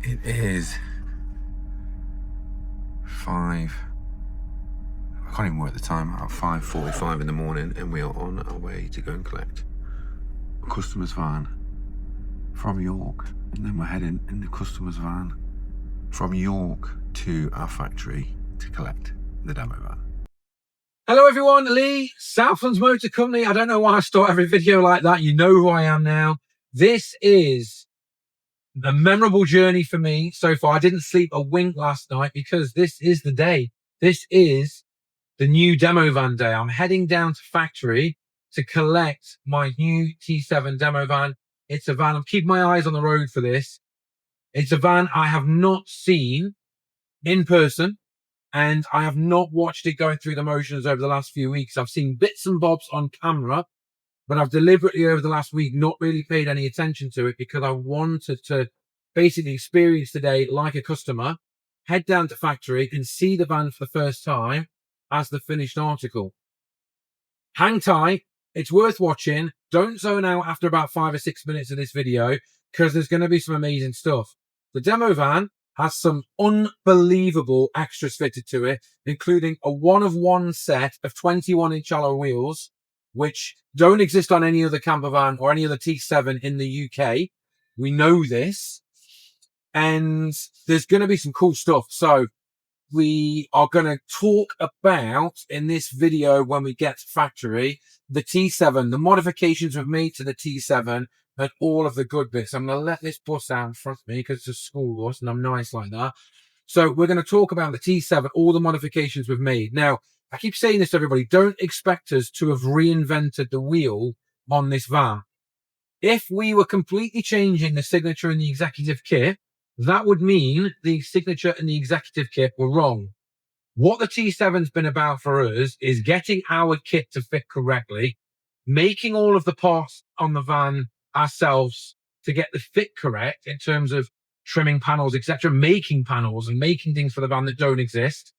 It is 5, I can't even work the time out, 5:45 in the morning, and we are on our way to go and collect a customer's van from York, and then we're heading in the customer's van from York to our factory to collect the demo van. Hello everyone, Lee, Southlands Motor Company. I don't know why I start every video like that. You know who I am now. This is a memorable journey for me so far. I didn't sleep a wink last night because this is the day. This is the new demo van day. I'm heading down to factory to collect my new T7 demo van. It's a van, I'm keeping my eyes on the road for this. It's a van I have not seen in person, and I have not watched it going through the motions over the last few weeks. I've seen bits and bobs on camera, but I've deliberately over the last week not really paid any attention to it because I wanted to basically experience the day like a customer, head down to factory and see the van for the first time as the finished article. Hang tight. It's worth watching. Don't zone out after about 5 or 6 minutes of this video because there's going to be some amazing stuff. The demo van has some unbelievable extras fitted to it, including a one-of-one set of 21-inch alloy wheels, which don't exist on any other camper van or any other T7 in the UK. We know this. And there's going to be some cool stuff. So we are going to talk about in this video when we get to factory, the T7, the modifications we've made to the T7, and all of the good bits. I'm going to let this bus out in front of me because it's a school bus and I'm nice like that. So we're going to talk about the T7, all the modifications we've made. Now, I keep saying this to everybody, don't expect us to have reinvented the wheel on this van. If we were completely changing the signature and the executive kit, that would mean the signature and the executive kit were wrong. What the T7's been about for us is getting our kit to fit correctly, making all of the parts on the van ourselves to get the fit correct in terms of trimming panels, etc., making panels and making things for the van that don't exist,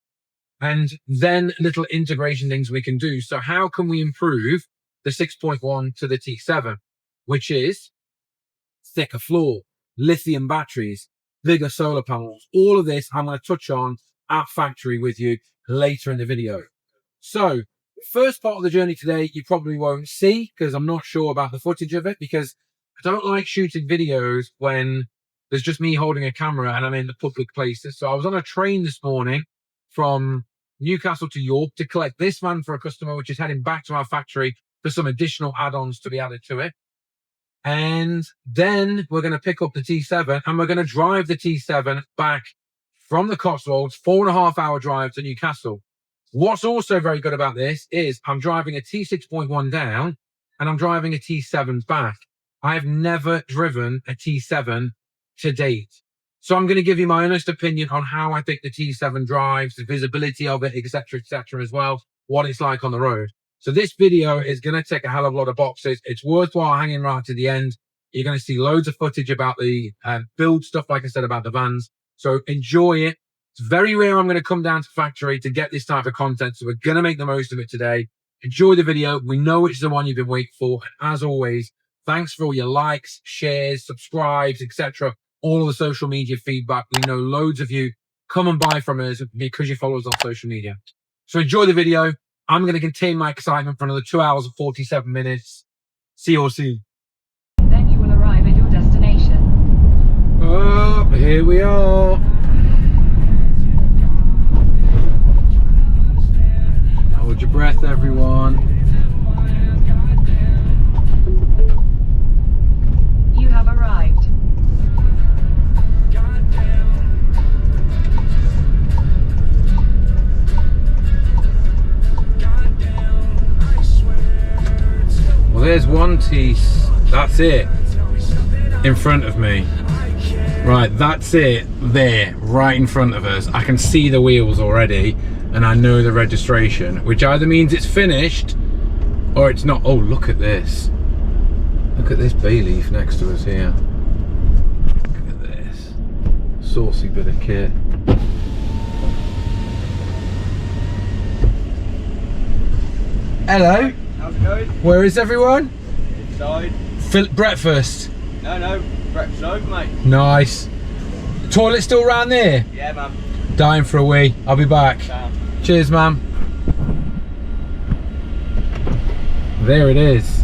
and then little integration things we can do. So how can we improve the 6.1 to the T7, which is thicker floor, lithium batteries, bigger solar panels? All of this I'm going to touch on at factory with you later in the video. So the first part of the journey today you probably won't see because I'm not sure about the footage of it, because I don't like shooting videos when there's just me holding a camera and I'm in the public places. So I was on a train this morning from Newcastle to York to collect this van for a customer, which is heading back to our factory for some additional add-ons to be added to it. And then we're going to pick up the T7 and we're going to drive the T7 back from the Cotswolds, 4.5-hour drive to Newcastle. What's also very good about this is I'm driving a T6.1 down and I'm driving a T7 back. I have never driven a T7 to date. So I'm going to give you my honest opinion on how I think the T7 drives, the visibility of it, etc., as well, what it's like on the road. So this video is going to tick a hell of a lot of boxes. It's worthwhile hanging right to the end. You're going to see loads of footage about the build stuff, like I said, about the vans. So enjoy it. It's very rare I'm going to come down to factory to get this type of content. So we're going to make the most of it today. Enjoy the video. We know it's the one you've been waiting for. And as always, thanks for all your likes, shares, subscribes, etc. All of the social media feedback. We know loads of you come and buy from us because you follow us on social media. So enjoy the video. I'm going to contain my excitement for another 2 hours and 47 minutes. See you all soon. Then you will arrive at your destination. Oh, here we are. Hold your breath, everyone. You have arrived. Well, there's one piece. That's it. In front of me. Right, that's it there, right in front of us. I can see the wheels already, and I know the registration, which either means it's finished or it's not. Oh, look at this. Look at this bay leaf next to us here. Look at this. Saucy bit of kit. Hello. How's it going? Where is everyone? Inside. Breakfast. No, breakfast over, mate. Nice. Toilet still round there? Yeah, man. Dying for a wee. I'll be back. Cheers, man. There it is.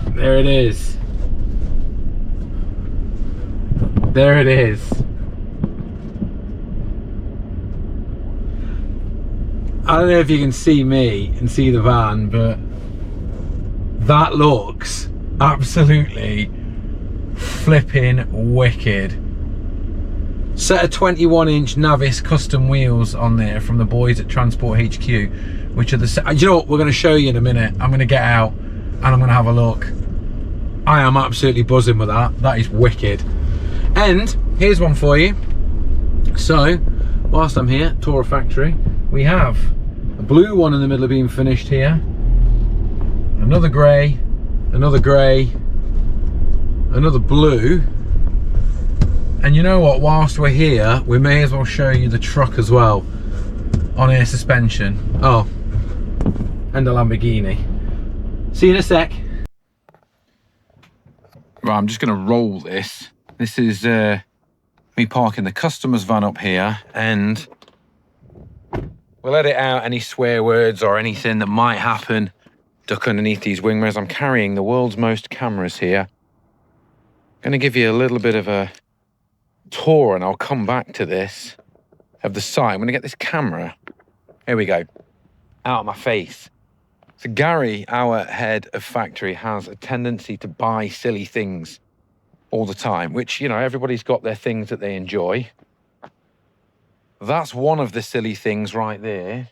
There it is. There it is. I don't know if you can see me and see the van, but that looks absolutely flipping wicked. Set of 21-inch Navis custom wheels on there from the boys at Transport HQ, which are the... You know what, we're going to show you in a minute. I'm going to get out and I'm going to have a look. I am absolutely buzzing with that. That is wicked. And here's one for you. So, whilst I'm here, tour of factory, we have a blue one in the middle of being finished here. Another grey, another blue. And you know what, whilst we're here, we may as well show you the truck as well on air suspension. Oh, and a Lamborghini. See you in a sec. Right, I'm just going to roll this. This is me parking the customer's van up here, and we'll edit out any swear words or anything that might happen. Duck underneath these wing mirrors. I'm carrying the world's most cameras here. Going to give you a little bit of a tour, and I'll come back to this, of the site. I'm going to get this camera, here we go, out of my face. So Gary, our head of factory, has a tendency to buy silly things all the time, which, you know, everybody's got their things that they enjoy. That's one of the silly things right there.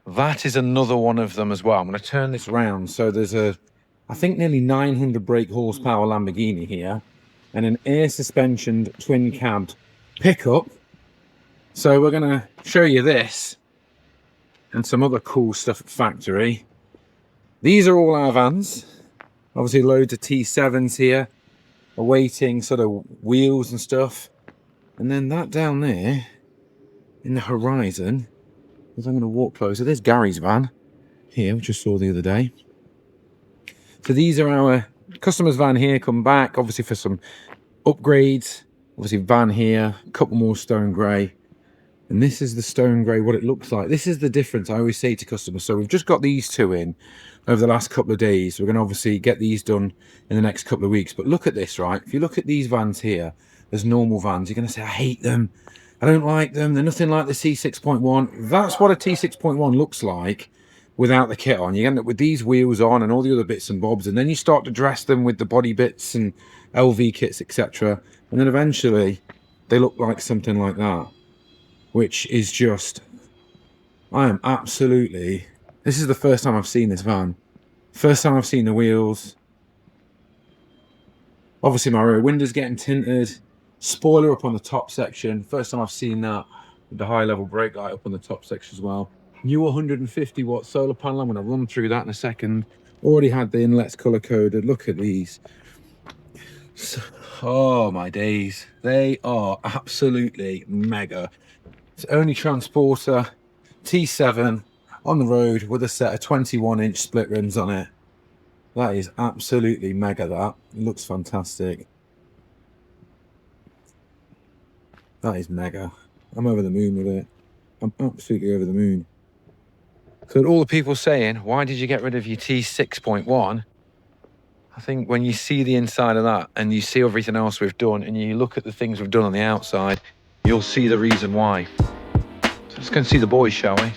That is another one of them as well. I'm going to turn this round. So there's a, I think, nearly 900 brake horsepower Lamborghini here, and an air suspensioned twin cab pickup. So we're going to show you this and some other cool stuff at factory. These are all our vans. Obviously loads of T7s here, awaiting sort of wheels and stuff. And then that down there in the horizon, as I'm going to walk closer, there's Gary's van here, which I saw the other day. So these are our customers' van here, come back obviously for some upgrades. Obviously van here, a couple more stone grey. And this is the stone grey, what it looks like. This is the difference I always say to customers. So we've just got these two in over the last couple of days. We're going to obviously get these done in the next couple of weeks. But look at this, right? If you look at these vans here, there's normal vans. You're going to say, I hate them. I don't like them. They're nothing like the C6.1. That's what a T6.1 looks like without the kit on. You end up with these wheels on and all the other bits and bobs. And then you start to dress them with the body bits and LV kits, etc. And then eventually they look like something like that, which is just, I am absolutely, this is the first time I've seen this van. First time I've seen the wheels. Obviously my rear window's getting tinted. Spoiler up on the top section. First time I've seen that, with the high level brake light up on the top section as well. New 150 watt solar panel. I'm going to run through that in a second. Already had the inlets color coded. Look at these. So, oh my days. They are absolutely mega. It's only Transporter T7 on the road with a set of 21-inch split rims on it. That is absolutely mega, that. It looks fantastic. That is mega. I'm over the moon with it. I'm absolutely over the moon. So all the people saying, why did you get rid of your T6.1? I think when you see the inside of that and you see everything else we've done and you look at the things we've done on the outside, you'll see the reason why. So let's go and see the boys, shall we?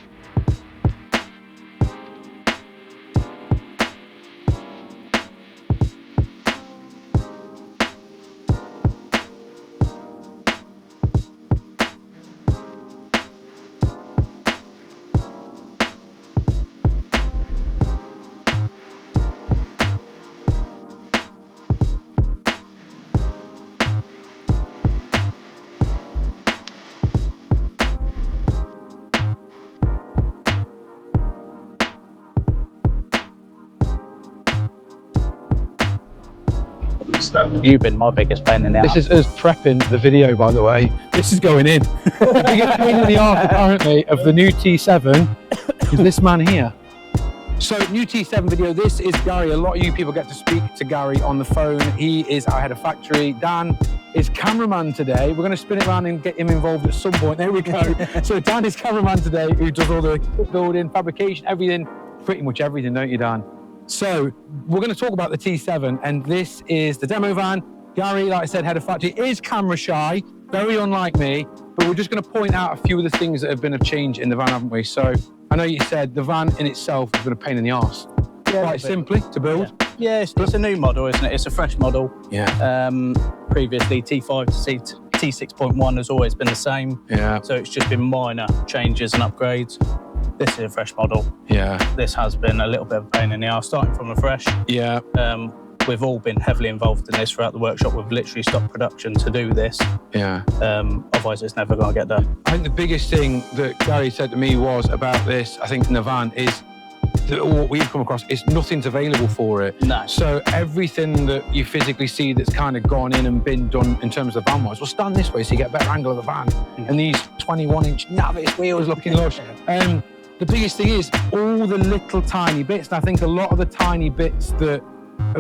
You've been my biggest pain in the ass. This is us prepping the video, by the way. This is going in. The biggest pain in the arse, apparently, of the new T7 is this man here. So, new T7 video. This is Gary. A lot of you people get to speak to Gary on the phone. He is our head of factory. Dan, is cameraman today. We're going to spin it around and get him involved at some point. There we go. So Dan is cameraman today, who does all the building, fabrication, everything, pretty much everything, don't you, Dan? So we're going to talk about the T7, and this is the demo van. Gary, like I said, head of factory, is camera shy, very unlike me, but we're just going to point out a few of the things that have been a change in the van, haven't we? So I know you said the van in itself has been a pain in the arse. Yeah, quite simply to build. Yeah, it's a new model, isn't it? It's a fresh model. Yeah. Previously, T5 to T6.1 has always been the same. Yeah. So it's just been minor changes and upgrades. This is a fresh model. Yeah. This has been a little bit of a pain in the arse, starting from afresh. Yeah. We've all been heavily involved in this throughout the workshop. We've literally stopped production to do this. Yeah. Otherwise, it's never going to get done. I think the biggest thing that Gary said to me was about this, I think in the van, is that what we've come across is nothing's available for it. No. So everything that you physically see that's kind of gone in and been done in terms of van wise, well, stand this way so you get a better angle of the van. And these 21-inch Navis wheels looking lush. The biggest thing is all the little tiny bits. And I think a lot of the tiny bits that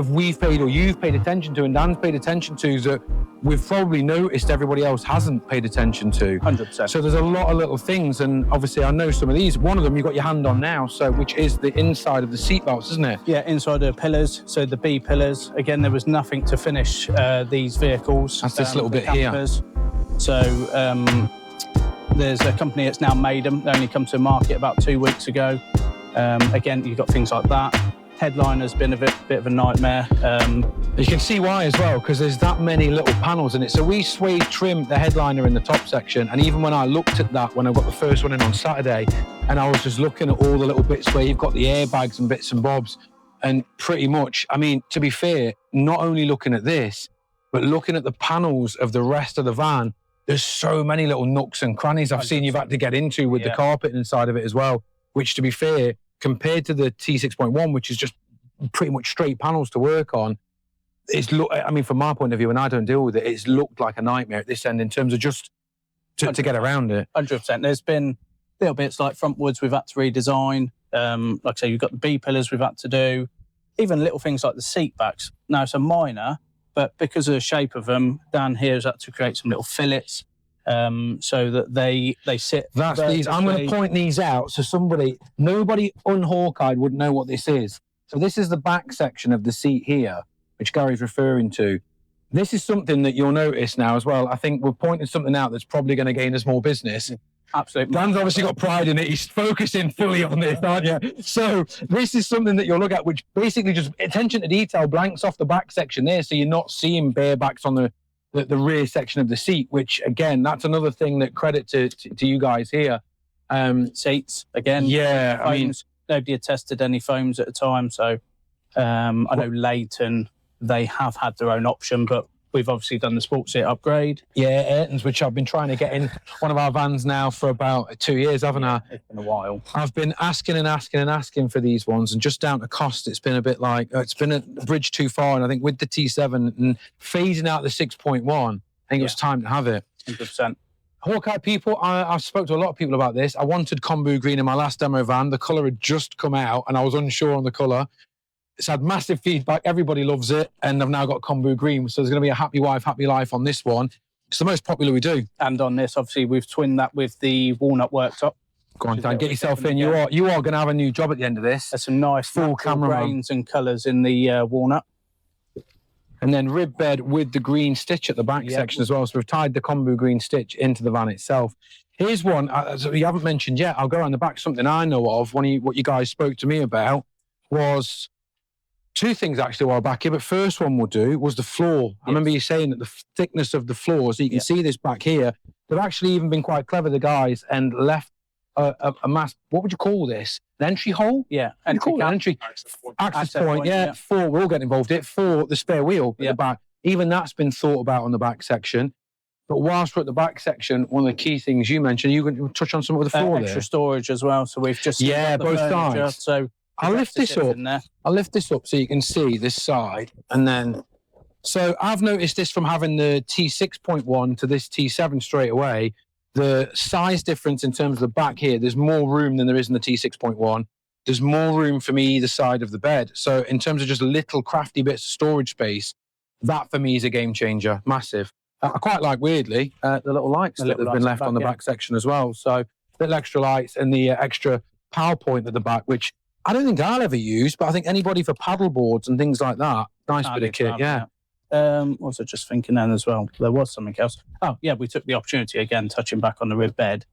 we've paid or you've paid attention to and Dan's paid attention to that we've probably noticed everybody else hasn't paid attention to. 100%. So there's a lot of little things, and obviously I know some of these. One of them you've got your hand on now, so which is the inside of the seat belts, isn't it? Yeah, inside the pillars, so the B pillars. Again, there was nothing to finish these vehicles. That's this little the bit here. campers. So there's a company that's now made them. They only come to market about 2 weeks ago. Again, you've got things like that. Headliner's been a bit of a nightmare. You can see why as well, because there's that many little panels in it. So we suede trimmed the headliner in the top section, and even when I looked at that, when I got the first one in on Saturday, and I was just looking at all the little bits where you've got the airbags and bits and bobs, and pretty much, I mean, to be fair, not only looking at this, but looking at the panels of the rest of the van, there's so many little nooks and crannies I've seen you've had to get into with the carpet inside of it as well, which, to be fair, compared to the T6.1, which is just pretty much straight panels to work on, I mean, from my point of view, and I don't deal with it, it's looked like a nightmare at this end in terms of just to get around it. 100%. There's been little bits like frontwards we've had to redesign. Like I say, you've got the B pillars we've had to do. Even little things like the seat backs. Now, it's a minor, but because of the shape of them, Dan here has had to create some little fillets so that they sit. That's these. I'm going to point these out so nobody unhawkeyed would know what this is. So this is the back section of the seat here, which Gary's referring to. This is something that you'll notice now as well. I think we're pointing something out that's probably going to gain us more business. Absolutely. Dan's obviously got pride in it. He's focusing fully on this, aren't you? So this is something that you'll look at, which basically just attention to detail blanks off the back section there, so you're not seeing barebacks on the rear section of the seat, which, again, that's another thing that credit to you guys here. Seats, again. Yeah, I mean, nobody had tested any foams at the time, so I know Leighton, they have had their own option, but we've obviously done the sports seat upgrade. Yeah, Ayrton's, which I've been trying to get in one of our vans now for about 2 years, haven't I? It's been a while. I've been asking for these ones, and just down to cost, it's been a bit like, it's been a bridge too far, and I think with the T7 and phasing out the 6.1, I think it was time to have it. 100%. Hawkeye people, I've spoke to a lot of people about this. I wanted Kombu green in my last demo van. The colour had just come out, and I was unsure on the colour. It's had massive feedback. Everybody loves it. And I've now got Kombu green. So there's going to be a happy wife, happy life on this one. It's the most popular we do. And on this, obviously, we've twinned that with the walnut worktop. Go on, Dan, get yourself in. You are going to have a new job at the end of this. There's some nice full camera grains and colours in the walnut. And then rib bed with the green stitch at the back section as well. So we've tied the Kombu green stitch into the van itself. Here's one you haven't mentioned yet. I'll go around the back. Something I know of, what you guys spoke to me about was two things actually a while back here, but first one we'll do was the floor. I remember you saying that the thickness of the floor, so you can see this back here, they've actually even been quite clever, the guys, and left a mass, what would you call this? An entry hole? Yeah. Entry access point, yeah. For, we're all getting involved in it, for the spare wheel at the back. Even that's been thought about on the back section. But whilst we're at the back section, one of the key things you mentioned, you can touch on some of the floor extra there. storage as well, so we've just both sides. So I'll lift this up. I'll lift this up so you can see this side. And then, so I've noticed this from having the T6.1 to this T7 straight away. The size difference in terms of the back here, there's more room than there is in the T6.1. There's more room for me either side of the bed. So in terms of just little crafty bits of storage space, that for me is a game changer, massive. I quite like, weirdly, the little lights that have been left on the back section as well. So little extra lights and the extra power point at the back, which I don't think I'll ever use, but I think anybody for paddle boards and things like that, nice bit of kit, yeah. What was I just thinking then as well? There was something else. Oh, yeah, we took the opportunity, again, touching back on the rib bed,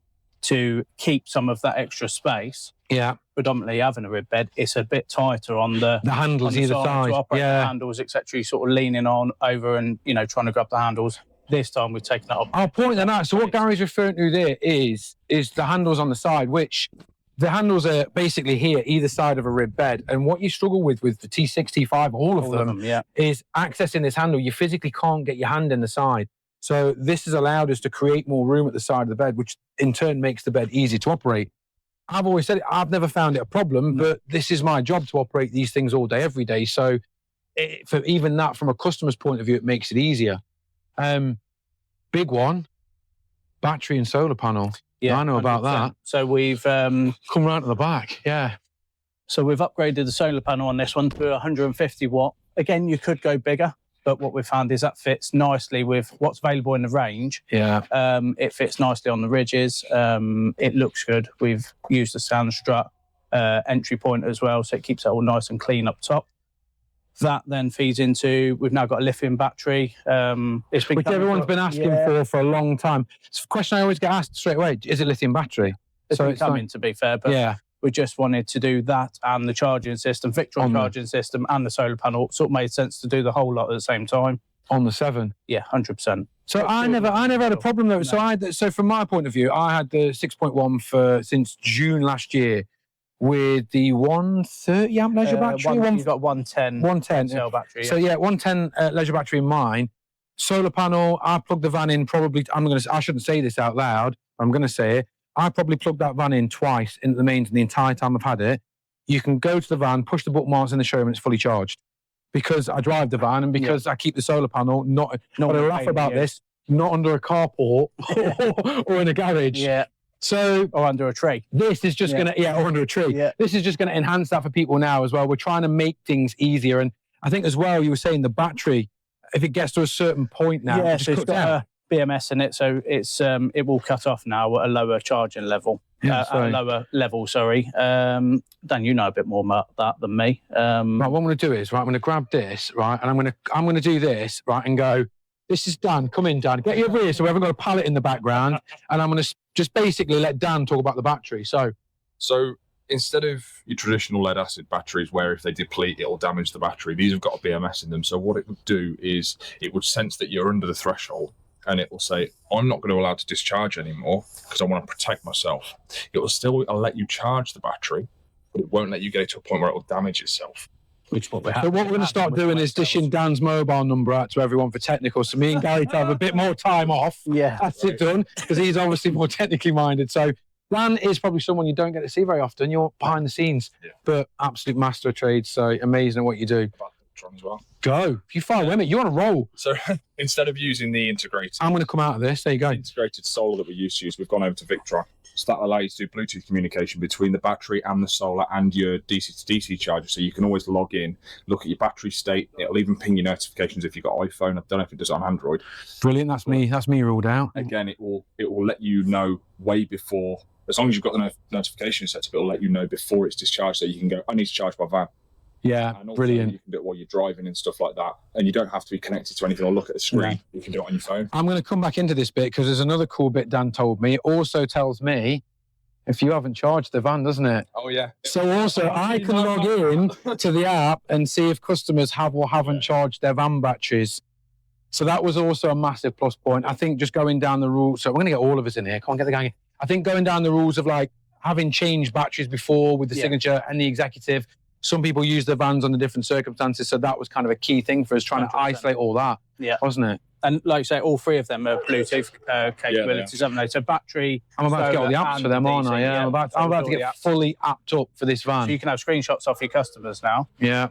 to keep some of that extra space. Yeah. Predominantly having a rib bed, it's a bit tighter on the handles either side. To operate the handles, etc. Sort of leaning on over and, you know, trying to grab the handles. This time we've taken that up. I'll point that out. So what Gary's referring to there is the handles on the side, which the handles are basically here, either side of a rib bed. And what you struggle with the T6, T5, all of them, is accessing this handle. You physically can't get your hand in the side. So this has allowed us to create more room at the side of the bed, which in turn makes the bed easy to operate. I've always said it, I've never found it a problem, but this is my job to operate these things all day, every day. So for even that, from a customer's point of view, it makes it easier. Big one, battery and solar panel. Yeah, I know 100%. About that. So we've come round to the back, yeah. So we've upgraded the solar panel on this one to 150 watt. Again, you could go bigger, but what we've found is that fits nicely with what's available in the range. Yeah. It fits nicely on the ridges. It looks good. We've used the sand strut entry point as well, so it keeps it all nice and clean up top. That then feeds into, we've now got a lithium battery. Which everyone's been asking for a long time. It's a question I always get asked straight away, is it lithium battery? It's coming, to be fair, but we just wanted to do that and the charging system, Victron charging system and the solar panel. Sort of made sense to do the whole lot at the same time. On the 7? Yeah, 100%. So I never had a problem though. No. So from my point of view, I had the 6.1 since June last year, with the 130 amp leisure battery. You've got 110 cell battery. So 110 leisure battery in mine. Solar panel, I plugged the van in probably, I shouldn't say this out loud, I'm going to say it. I probably plugged that van in twice into the mains in the entire time I've had it. You can go to the van, push the bookmarks in the showroom, and it's fully charged. Because I drive the van and because I keep the solar panel, not I laugh about this, not under a carport or in a garage. Yeah. So, or under a tree. This is just going to, or under a tree. Yeah. This is just going to enhance that for people now as well. We're trying to make things easier. And I think as well, you were saying the battery, if it gets to a certain point now, it so it's got a BMS in it, so it's it will cut off now at a lower charging level. At a lower level, sorry. Dan, you know a bit more about that than me. Right, what I'm going to do is, I'm going to grab this, right, and I'm going to do this, right, and go, this is Dan, come in, Dan, get you over here so we haven't got a pallet in the background, and I'm going to just basically let Dan talk about the battery. So instead of your traditional lead acid batteries where if they deplete it'll damage the battery, these have got a BMS in them. So what it would do is it would sense that you're under the threshold and it will say, I'm not going to allow to discharge anymore because I want to protect myself. It will still let you charge the battery, but it won't let you get it to a point where it will damage itself. Which what we have. So what we're going to start doing is dishing Dan's mobile number out to everyone for technical. So me and Gary to have a bit more time off. Yeah. That's it done, because he's obviously more technically minded. So Dan is probably someone you don't get to see very often. You're behind the scenes, but absolute master of trades. So amazing at what you do. As well. Go. If you fire women, you're on a roll. So instead of using the integrated... I'm going to come out of this. There you go. Integrated solar that we used to use, we've gone over to Victron. So that allows you to do Bluetooth communication between the battery and the solar and your DC to DC charger. So you can always log in, look at your battery state. It'll even ping your notifications if you've got iPhone. I don't know if it does it on Android. Brilliant. That's me. That's me ruled out. Again, it will let you know way before, as long as you've got the notification set up, it'll let you know before it's discharged. So you can go, I need to charge my van. Yeah, and also brilliant. You can do it while you're driving and stuff like that. And you don't have to be connected to anything or look at the screen. No. You can do it on your phone. I'm going to come back into this bit because there's another cool bit Dan told me. It also tells me if you haven't charged the van, doesn't it? Oh, yeah. So also I can log in to the app and see if customers have or haven't charged their van batteries. So that was also a massive plus point. I think just going down the rules. So we're going to get all of us in here. Come on, get the gang in. I think going down the rules of like having changed batteries before with the signature and the executive. Some people use their vans under different circumstances, so that was kind of a key thing for us, trying 100%. To isolate all that, wasn't it? And like I say, all three of them are Bluetooth capabilities, haven't they? So battery... I'm about to get all the apps for them, aren't I? Yeah, I'm about to get fully apped up for this van. So you can have screenshots off your customers now. Yeah.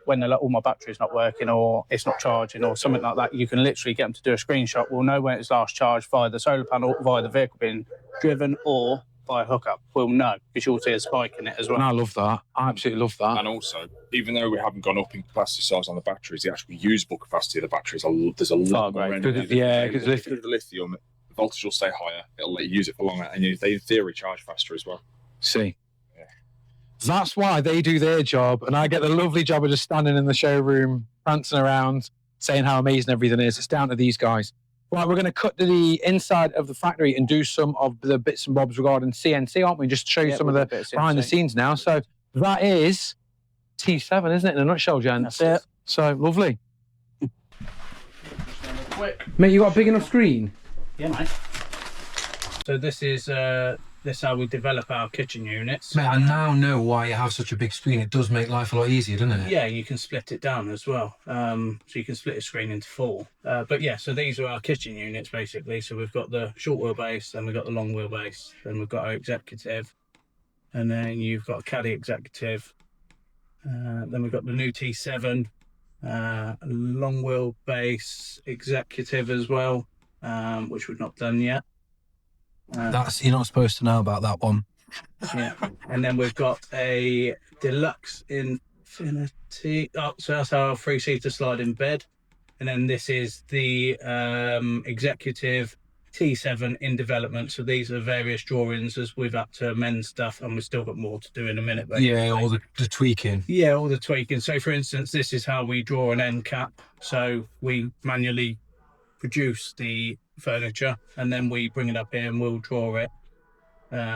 When they're like, my battery's not working or it's not charging or something like that, you can literally get them to do a screenshot. We'll know when it's last charged via the solar panel, via the vehicle being driven or by hookup will know, because you'll see a spike in it as And well. I love that. I absolutely love that. And also, even though we haven't gone up in capacity size on the batteries, the actual usable capacity of the batteries, there's a lot more greater. energy. Because the lithium, the voltage will stay higher. It'll let you use it for longer, and they in theory charge faster as well. See. That's why they do their job, and I get the lovely job of just standing in the showroom, prancing around, saying how amazing everything is. It's down to these guys. Right, we're going to cut to the inside of the factory and do some of the bits and bobs regarding CNC, aren't we? Just to show you some of the behind the scenes now. So that is T7, isn't it, in a nutshell, gents? That's it. So lovely. Quick. Mate, you got a big enough screen? Yeah, mate. So this is how we develop our kitchen units. Mate, I now know why you have such a big screen. It does make life a lot easier, doesn't it? Yeah, you can split it down as well. So you can split a screen into 4. But yeah, so these are our kitchen units basically. So we've got the short wheelbase, then we've got the long wheelbase, then we've got our executive, and then you've got a caddy executive. Then we've got the new T7, long wheelbase executive as well, which we've not done yet. That's, you're not supposed to know about that one. Yeah, and then we've got a deluxe infinity. Oh, so that's our 3-seater sliding bed, and then this is the executive T7 in development. So these are various drawings as we've had to amend stuff, and we've still got more to do in a minute. Basically. Yeah, all the tweaking. Yeah, all the tweaking. So for instance, this is how we draw an end cap. So we manually produce the furniture, and then we bring it up here and we'll draw it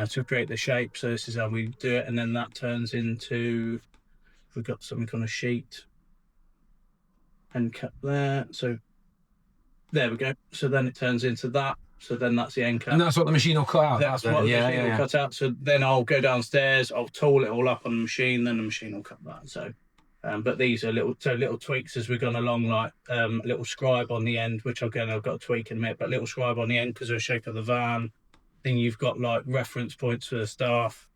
to create the shape. So this is how we do it, and then that turns into, we've got something on a sheet and cut there. So there we go. So then it turns into that. So then that's the end cap. And that's what the machine will cut out. That's what the machine will cut out. So then I'll go downstairs, I'll tool it all up on the machine, then the machine will cut that. So but these are little tweaks as we've gone along, like a little scribe on the end, which again I've got to tweak in a minute, but little scribe on the end because of the shape of the van. Then you've got like reference points for the staff.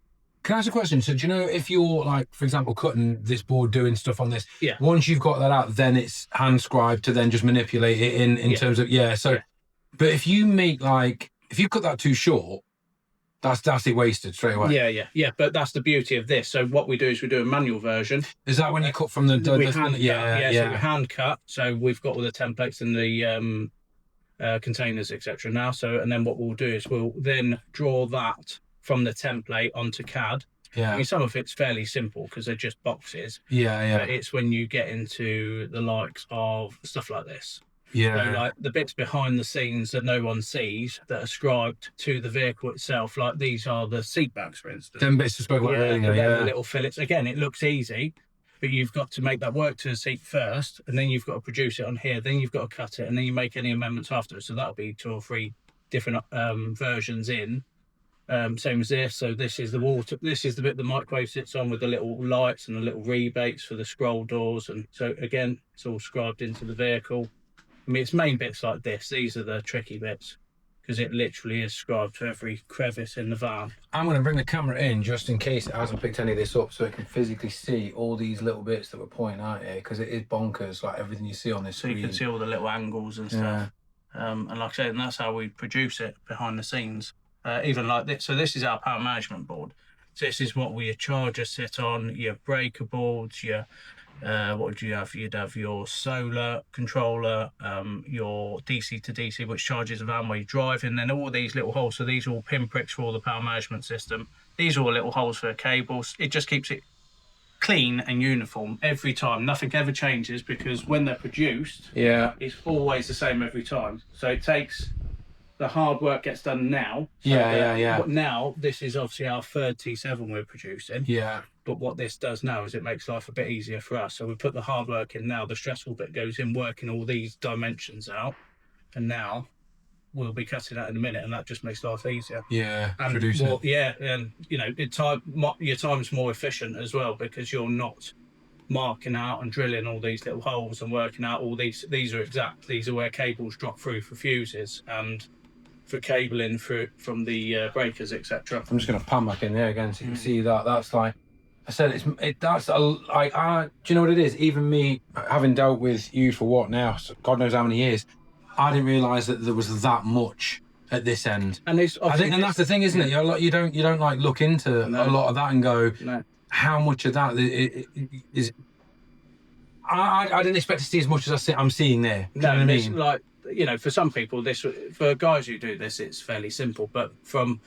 Can I ask a question? So do you know if you're, like, for example, cutting this board, doing stuff on this, Yeah. once you've got that out, then it's hand scribed to then just manipulate it in terms of, but if you make, like, if you cut that too short, that's it wasted straight away. Yeah. But that's the beauty of this. So what we do is we do a manual version. Is that when you cut from the So we hand cut. So we've got all the templates and the containers, etc. now. So, and then what we'll do is we'll then draw that from the template onto CAD. Yeah. I mean, some of it's fairly simple because they're just boxes. Yeah. But it's when you get into the likes of stuff like this. Yeah. So, like the bits behind the scenes that no one sees that are scribed to the vehicle itself, like these are the seat backs, for instance. Them bits you spoke about earlier, The little fillets. Again, it looks easy, but you've got to make that work to the seat first, and then you've got to produce it on here, then you've got to cut it, and then you make any amendments after. So that'll be 2 or 3 different versions in. Same as this. So this is the water. This is the bit the microwave sits on with the little lights and the little rebates for the scroll doors. And so again, it's all scribed into the vehicle. I mean, it's main bits like this. These are the tricky bits because it literally is scribed to every crevice in the van. I'm going to bring the camera in just in case it hasn't picked any of this up so it can physically see all these little bits that we're pointing out here, because it is bonkers, like everything you see on this So screen. you can see all the little angles and stuff. And like I said, and that's how we produce it behind the scenes. Even like this. So this is our power management board. So this is what your chargers sit on, your breaker boards, your what would you have? You'd have your solar controller, your DC to DC, which charges the van while you drive, and then all these little holes. So these are all pinpricks for all the power management system. These are all little holes for cables. It just keeps it clean and uniform every time. Nothing ever changes because when they're produced, it's always the same every time. So it takes, the hard work gets done now. So But now this is obviously our 3rd T7 we're producing. Yeah. But what this does now is it makes life a bit easier for us. So we put the hard work in now, the stressful bit goes in working all these dimensions out. And now we'll be cutting that in a minute, and that just makes life easier. Yeah, And producing. more, and you know, your time's more efficient as well because you're not marking out and drilling all these little holes and working out all these. These are exact. These are where cables drop through for fuses and for cabling through from the breakers, etc. I'm just going to pan back in there again so you can see that. That's like I said, do you know what it is? Even me, having dealt with you for what now, God knows how many years, I didn't realise that there was that much at this end. And there's I think, and that's the thing, isn't it? You don't like look into a lot of that and go, how much of that is. I didn't expect to see as much as I'm seeing there. Do you know what I mean? Like, you know, for some people, for guys who do this, it's fairly simple. But from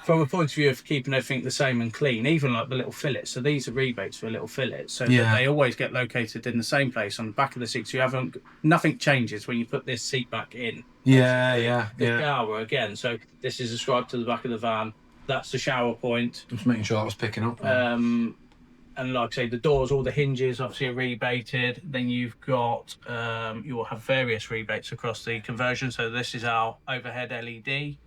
a point of view of keeping everything the same and clean, even like the little fillets. So these are rebates for little fillets, so that they always get located in the same place on the back of the seat. So nothing changes when you put this seat back in. The shower again. So this is ascribed to the back of the van. That's the shower point. Just making sure that was picking up. And like I say, the doors, all the hinges obviously are rebated. Then you've got, you'll have various rebates across the conversion. So this is our overhead LED,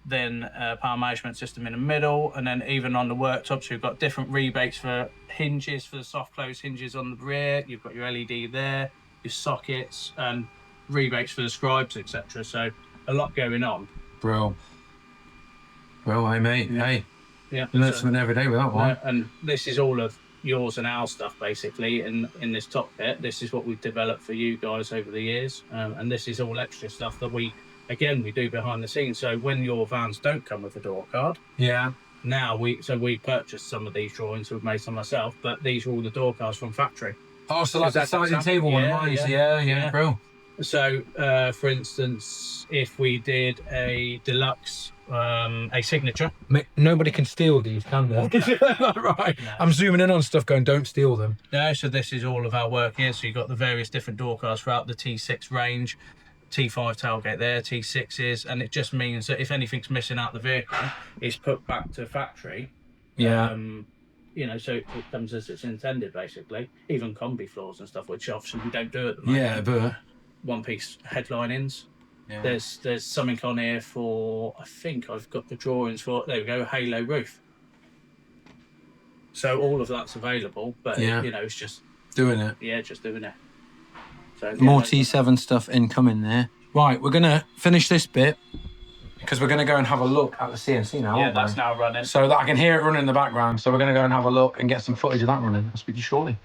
then power management system in the middle. And then even on the worktops, you've got different rebates for hinges, for the soft close hinges on the rear. You've got your LED there, your sockets, and rebates for the scribes, etc. So a lot going on. Bro, hey mate, hey. Yeah, you learn something every day with that one. And this is all of yours and our stuff basically in this top bit. This is what we've developed for you guys over the years, and this is all extra stuff that we do behind the scenes. So when your vans don't come with a door card, now we purchased some of these drawings. We've made some myself, but these are all the door cards from factory. Oh, so like the siding table one, yeah, bro. So for instance, if we did a deluxe, a signature, nobody can steal these, can they? Right. No. I'm zooming in on stuff going, don't steal them. No, so this is all of our work here. So you've got the various different door cards throughout the T6 range, T5 tailgate there, T6s, and it just means that if anything's missing out the vehicle, it's put back to factory. Yeah. You know, so it comes as it's intended basically. Even combi floors and stuff, which obviously we don't do at the moment. Yeah, but one-piece headlinings. Yeah. There's something on here for, I think I've got the drawings for, there we go, halo roof. So all of that's available, but you know, it's just doing it. Yeah, just doing it. So more T7 stuff incoming there. Right, we're gonna finish this bit because we're gonna go and have a look at the CNC now. Yeah, that's now running. So that I can hear it running in the background. So we're gonna go and have a look and get some footage of that running. I'll speak to you shortly.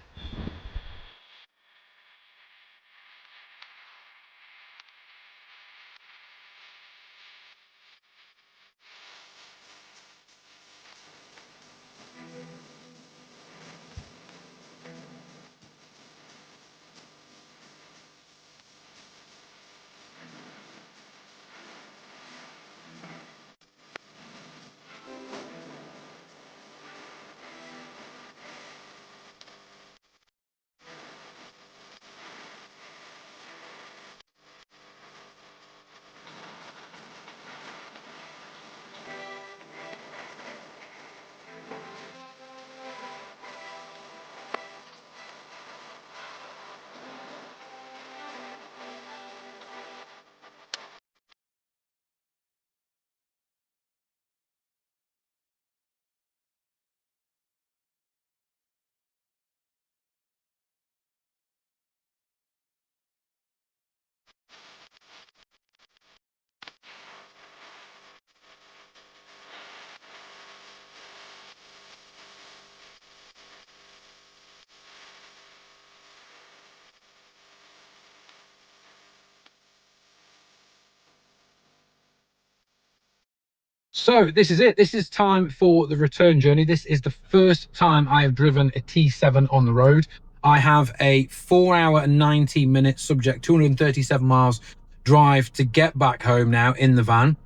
So this is it. This is time for the return journey. This is the first time I have driven a T7 on the road. I have a 4 hour and 90 minute subject, 237 miles drive to get back home now in the van.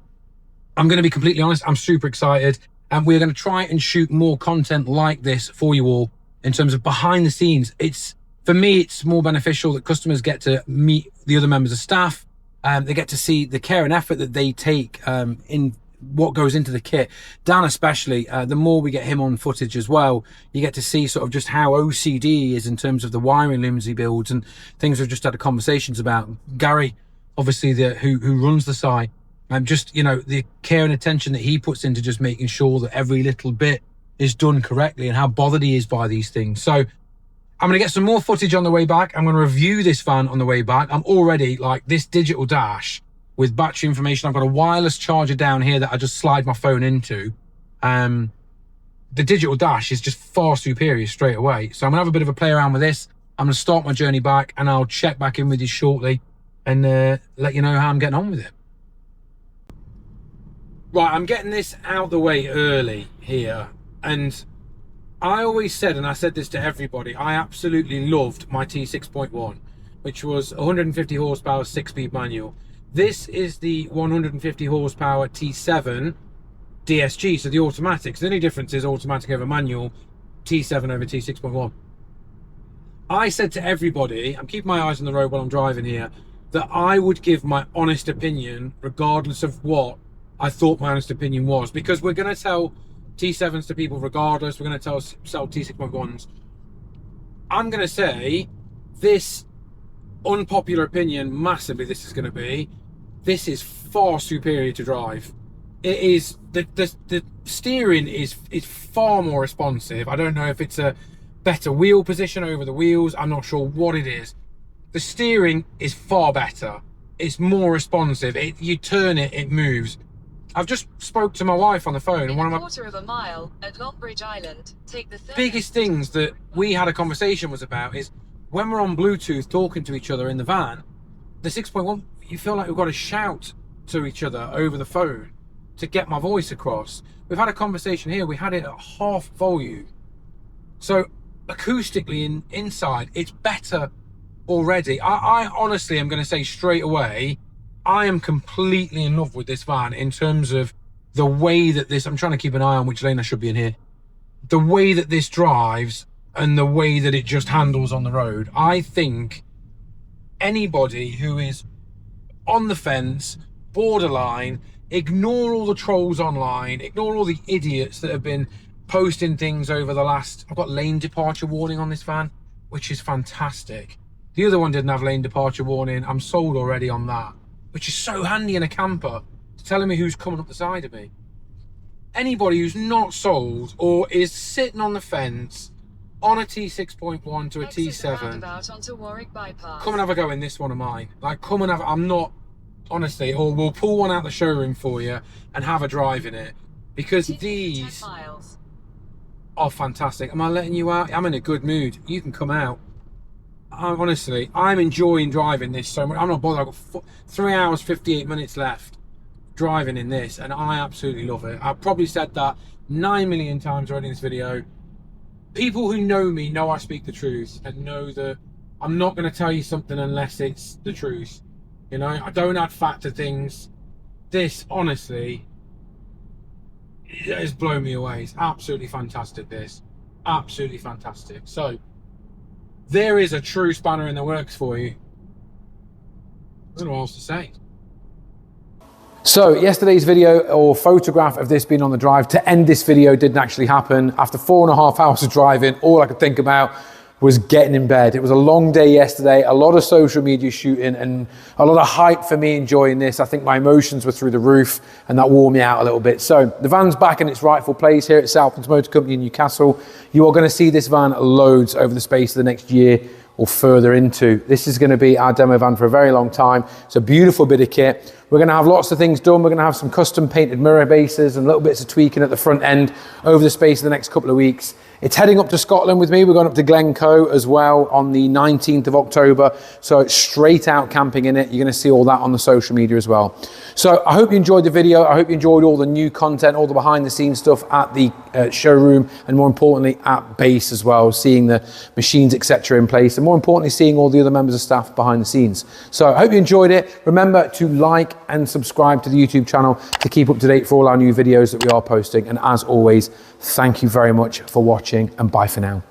I'm going to be completely honest, I'm super excited. And we're going to try and shoot more content like this for you all in terms of behind the scenes. For me, it's more beneficial that customers get to meet the other members of staff. They get to see the care and effort that they take in what goes into the kit. Dan especially, the more we get him on footage as well, you get to see sort of just how OCD he is in terms of the wiring looms he builds and things we've just had conversations about. Gary, obviously, who runs the site, just, you know, the care and attention that he puts into just making sure that every little bit is done correctly and how bothered he is by these things. So I'm going to get some more footage on the way back. I'm going to review this van on the way back. I'm already like this digital dash with battery information. I've got a wireless charger down here that I just slide my phone into. The digital dash is just far superior straight away. So I'm gonna have a bit of a play around with this. I'm gonna start my journey back and I'll check back in with you shortly and let you know how I'm getting on with it. Right, I'm getting this out the way early here, and I always said, and I said this to everybody, I absolutely loved my T6.1, which was 150 horsepower, 6-speed manual. This is the 150 horsepower T7 DSG, so the automatics. The only difference is automatic over manual, T7 over T6.1. I said to everybody, I'm keeping my eyes on the road while I'm driving here, that I would give my honest opinion regardless of what I thought my honest opinion was, because we're going to tell T7s to people regardless. We're going to sell T6.1s. I'm going to say this unpopular opinion, massively this is going to be, this is far superior to drive. It is, the steering is far more responsive. I don't know if it's a better wheel position over the wheels. I'm not sure what it is. The steering is far better. It's more responsive. You turn it, it moves. I've just spoke to my wife on the phone, and one of my quarter of a mile at Longbridge Island, take the biggest things that we had a conversation was about is when we're on Bluetooth talking to each other in the van, the 6.1, you feel like we've got to shout to each other over the phone to get my voice across. We've had a conversation here, we had it at half volume. So acoustically inside, it's better already. I honestly am going to say straight away, I am completely in love with this van in terms of the way that this, I'm trying to keep an eye on which lane I should be in here, the way that this drives and the way that it just handles on the road. I think anybody who is on the fence, borderline, ignore all the trolls online, ignore all the idiots that have been posting things over the last, I've got lane departure warning on this van, which is fantastic. The other one didn't have lane departure warning. I'm sold already on that, which is so handy in a camper. It's telling me who's coming up the side of me. Anybody who's not sold or is sitting on the fence on a T6.1 to a T7, come and have a go in this one of mine. Like, come and have, I'm not, honestly, or we'll pull one out the showroom for you and have a drive in it. Because these are fantastic. Am I letting you out? I'm in a good mood. You can come out. Honestly, I'm enjoying driving this so much. I'm not bothered. I've got 3 hours, 58 minutes left driving in this, and I absolutely love it. I've probably said that 9 million times already in this video. People who know me know I speak the truth and know that I'm not going to tell you something unless it's the truth. You know, I don't add fat to things. This, honestly, it has blown me away. It's absolutely fantastic, this. Absolutely fantastic. So, there is a true spanner in the works for you. I don't know what else to say. So yesterday's video or photograph of this being on the drive to end this video didn't actually happen. After 4.5 hours of driving, all I could think about was getting in bed. It was a long day yesterday, a lot of social media shooting and a lot of hype for me enjoying this. I think my emotions were through the roof and that wore me out a little bit. So the van's back in its rightful place here at Southlands Motor Company in Newcastle. You are going to see this van loads over the space of the next year or further into. This is going to be our demo van for a very long time. It's a beautiful bit of kit. We're going to have lots of things done. We're going to have some custom painted mirror bases and little bits of tweaking at the front end over the space of the next couple of weeks. It's heading up to Scotland with me. We're going up to Glencoe as well on the 19th of October. So it's straight out camping in it. You're going to see all that on the social media as well. So I hope you enjoyed the video. I hope you enjoyed all the new content, all the behind the scenes stuff at the showroom, and more importantly at base as well, seeing the machines, etc. in place, and more importantly, seeing all the other members of staff behind the scenes. So I hope you enjoyed it. Remember to like and subscribe to the YouTube channel to keep up to date for all our new videos that we are posting. And as always, thank you very much for watching, and bye for now.